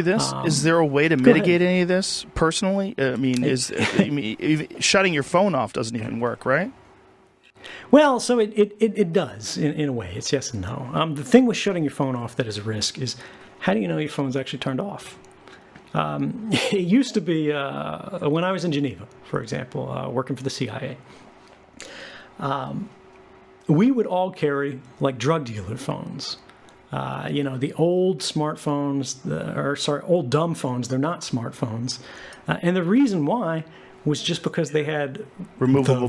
this? Is there a way to mitigate any of this personally? Shutting your phone off doesn't even work, right? Well, so it does in a way. It's yes and no. The thing with shutting your phone off that is a risk is, how do you know your phone's actually turned off? It used to be when I was in Geneva, for example, working for the CIA. We would all carry like drug dealer phones. The old smartphones, old dumb phones. They're not smartphones, and the reason why was just because they had removable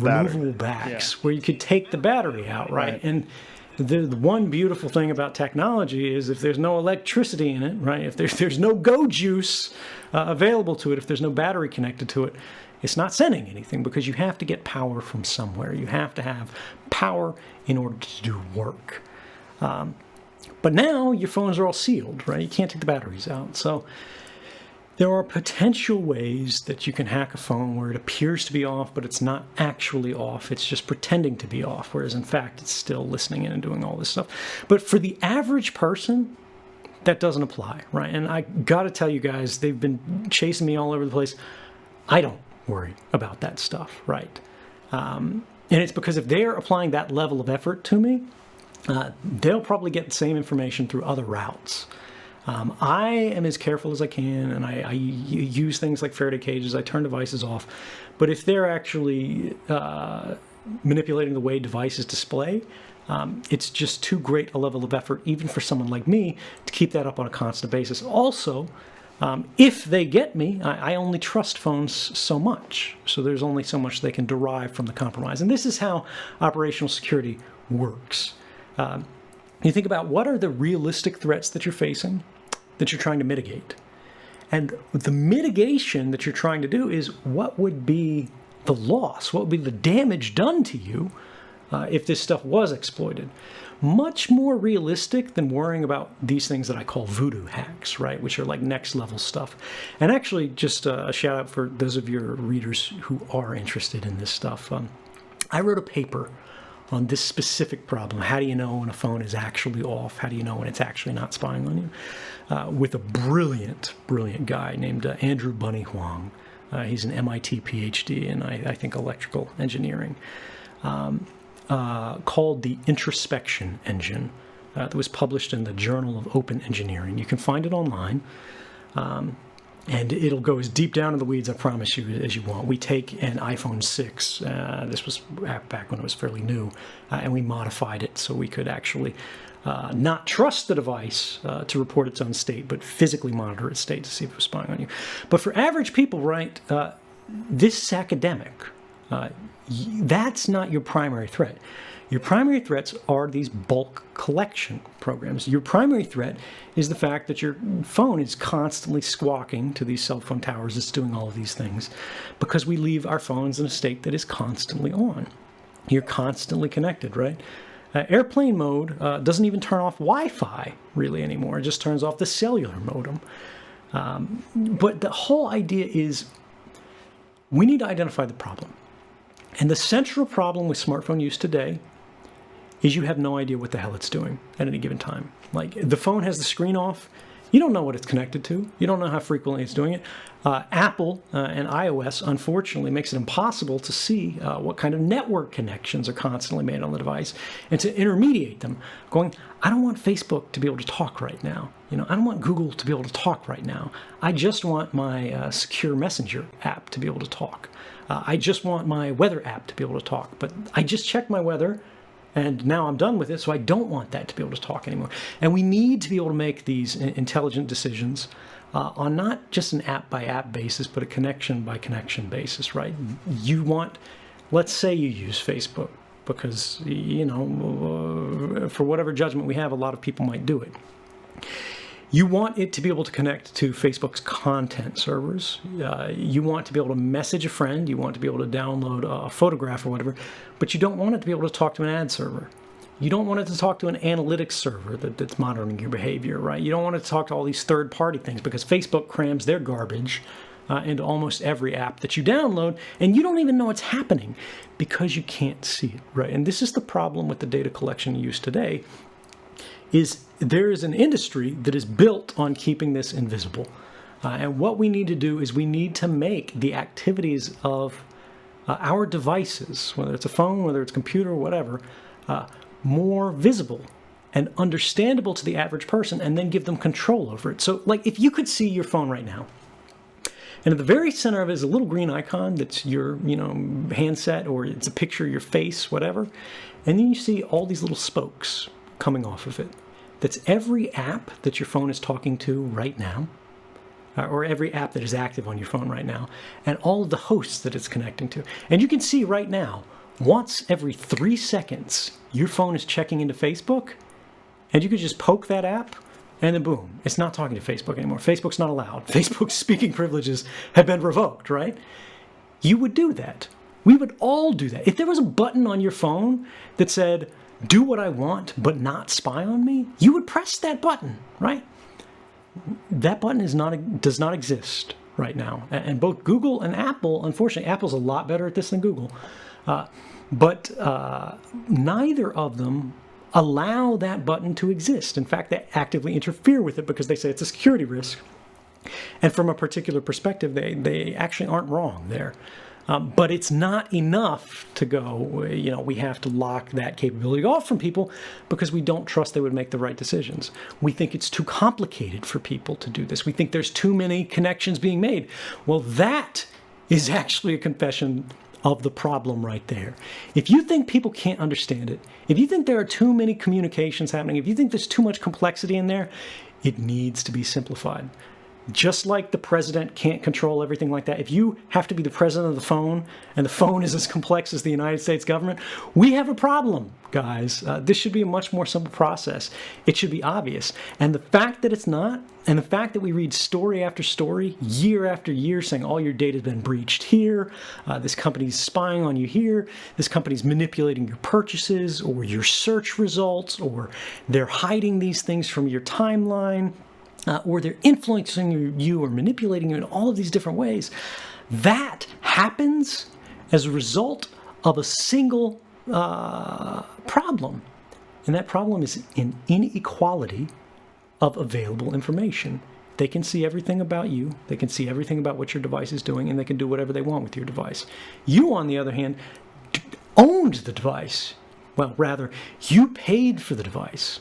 backs where you could take the battery out, right? And the one beautiful thing about technology is if there's no electricity in it, right? If there's no go juice available to it, if there's no battery connected to it, it's not sending anything because you have to get power from somewhere. You have to have power in order to do work. But now your phones are all sealed, right? You can't take the batteries out. So there are potential ways that you can hack a phone where it appears to be off, but it's not actually off. It's just pretending to be off, whereas in fact it's still listening in and doing all this stuff. But for the average person, that doesn't apply, right? And I got to tell you guys, they've been chasing me all over the place. I don't worry about that stuff, right? And it's because if they're applying that level of effort to me, they'll probably get the same information through other routes. I am as careful as I can, and I use things like Faraday cages. I turn devices off. But if they're actually manipulating the way devices display, it's just too great a level of effort, even for someone like me, to keep that up on a constant basis. Also, if they get me, I only trust phones so much. So there's only so much they can derive from the compromise. And this is how operational security works. You think about what are the realistic threats that you're facing, that you're trying to mitigate. And the mitigation that you're trying to do is what would be the loss, what would be the damage done to you if this stuff was exploited. Much more realistic than worrying about these things that I call voodoo hacks, right, which are like next level stuff. And actually, just a shout out for those of your readers who are interested in this stuff. I wrote a paper on this specific problem. How do you know when a phone is actually off? How do you know when it's actually not spying on you? With a brilliant guy named Andrew Bunny Huang. He's an MIT PhD in, I think, electrical engineering. Called the introspection engine that was published in the Journal of Open Engineering. You can find it online. And it'll go as deep down in the weeds, I promise you, as you want. We take an iPhone 6, this was back when it was fairly new, and we modified it so we could actually not trust the device to report its own state, but physically monitor its state to see if it was spying on you. But for average people, right, this is academic. That's not your primary threat. Your primary threats are these bulk collection programs. Your primary threat is the fact that your phone is constantly squawking to these cell phone towers. It's doing all of these things because we leave our phones in a state that is constantly on. You're constantly connected, right? Airplane mode doesn't even turn off Wi-Fi really anymore. It just turns off the cellular modem. But the whole idea is we need to identify the problem. And the central problem with smartphone use today is you have no idea what the hell it's doing at any given time. Like, the phone has the screen off. You don't know what it's connected to. You don't know how frequently it's doing it. Apple and iOS, unfortunately, makes it impossible to see what kind of network connections are constantly made on the device and to intermediate them, going, I don't want Facebook to be able to talk right now. I don't want Google to be able to talk right now. I just want my secure messenger app to be able to talk. I just want my weather app to be able to talk. But I just checked my weather, and now I'm done with it, so I don't want that to be able to talk anymore. And we need to be able to make these intelligent decisions on not just an app-by-app basis, but a connection-by-connection basis, right? You want, let's say you use Facebook, because, for whatever judgment we have, a lot of people might do it. You want it to be able to connect to Facebook's content servers. You want to be able to message a friend. You want to be able to download a photograph or whatever, but you don't want it to be able to talk to an ad server. You don't want it to talk to an analytics server that's monitoring your behavior, right? You don't want it to talk to all these third-party things because Facebook crams their garbage into almost every app that you download, and you don't even know what's happening because you can't see it, right? And this is the problem with the data collection use today, is there is an industry that is built on keeping this invisible. And what we need to do is we need to make the activities of our devices, whether it's a phone, whether it's a computer, whatever, more visible and understandable to the average person, and then give them control over it. So, like, if you could see your phone right now, and at the very center of it is a little green icon that's your, handset, or it's a picture of your face, whatever, and then you see all these little spokes coming off of it. That's every app that your phone is talking to right now, or every app that is active on your phone right now, and all of the hosts that it's connecting to. And you can see right now, once every 3 seconds, your phone is checking into Facebook, and you could just poke that app, and then boom, it's not talking to Facebook anymore. Facebook's not allowed. Facebook's speaking privileges have been revoked, right? You would do that. We would all do that. If there was a button on your phone that said, do what I want, but not spy on me, you would press that button, right? That button does not exist right now. And both Google and Apple, unfortunately, Apple's a lot better at this than Google, but neither of them allow that button to exist. In fact, they actively interfere with it because they say it's a security risk. And from a particular perspective, they actually aren't wrong there. But it's not enough to go, we have to lock that capability off from people because we don't trust they would make the right decisions. We think it's too complicated for people to do this. We think there's too many connections being made. Well, that is actually a confession of the problem right there. If you think people can't understand it, if you think there are too many communications happening, if you think there's too much complexity in there, it needs to be simplified. Just like the president can't control everything like that, if you have to be the president of the phone, and the phone is as complex as the United States government, we have a problem, guys. This should be a much more simple process. It should be obvious. And the fact that it's not, and the fact that we read story after story, year after year, saying all your data has been breached here, this company's spying on you here, this company's manipulating your purchases, or your search results, or they're hiding these things from your timeline, or they're influencing you or manipulating you in all of these different ways, that happens as a result of a single problem. And that problem is an inequality of available information. They can see everything about you, they can see everything about what your device is doing, and they can do whatever they want with your device. You, on the other hand, owned the device. Well, rather, you paid for the device.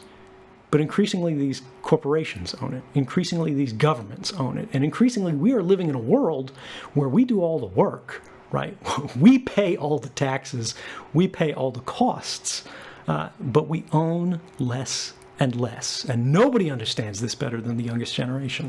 But increasingly, these corporations own it. Increasingly, these governments own it. And increasingly, we are living in a world where we do all the work, right? We pay all the taxes. We pay all the costs. But we own less and less. And nobody understands this better than the youngest generation.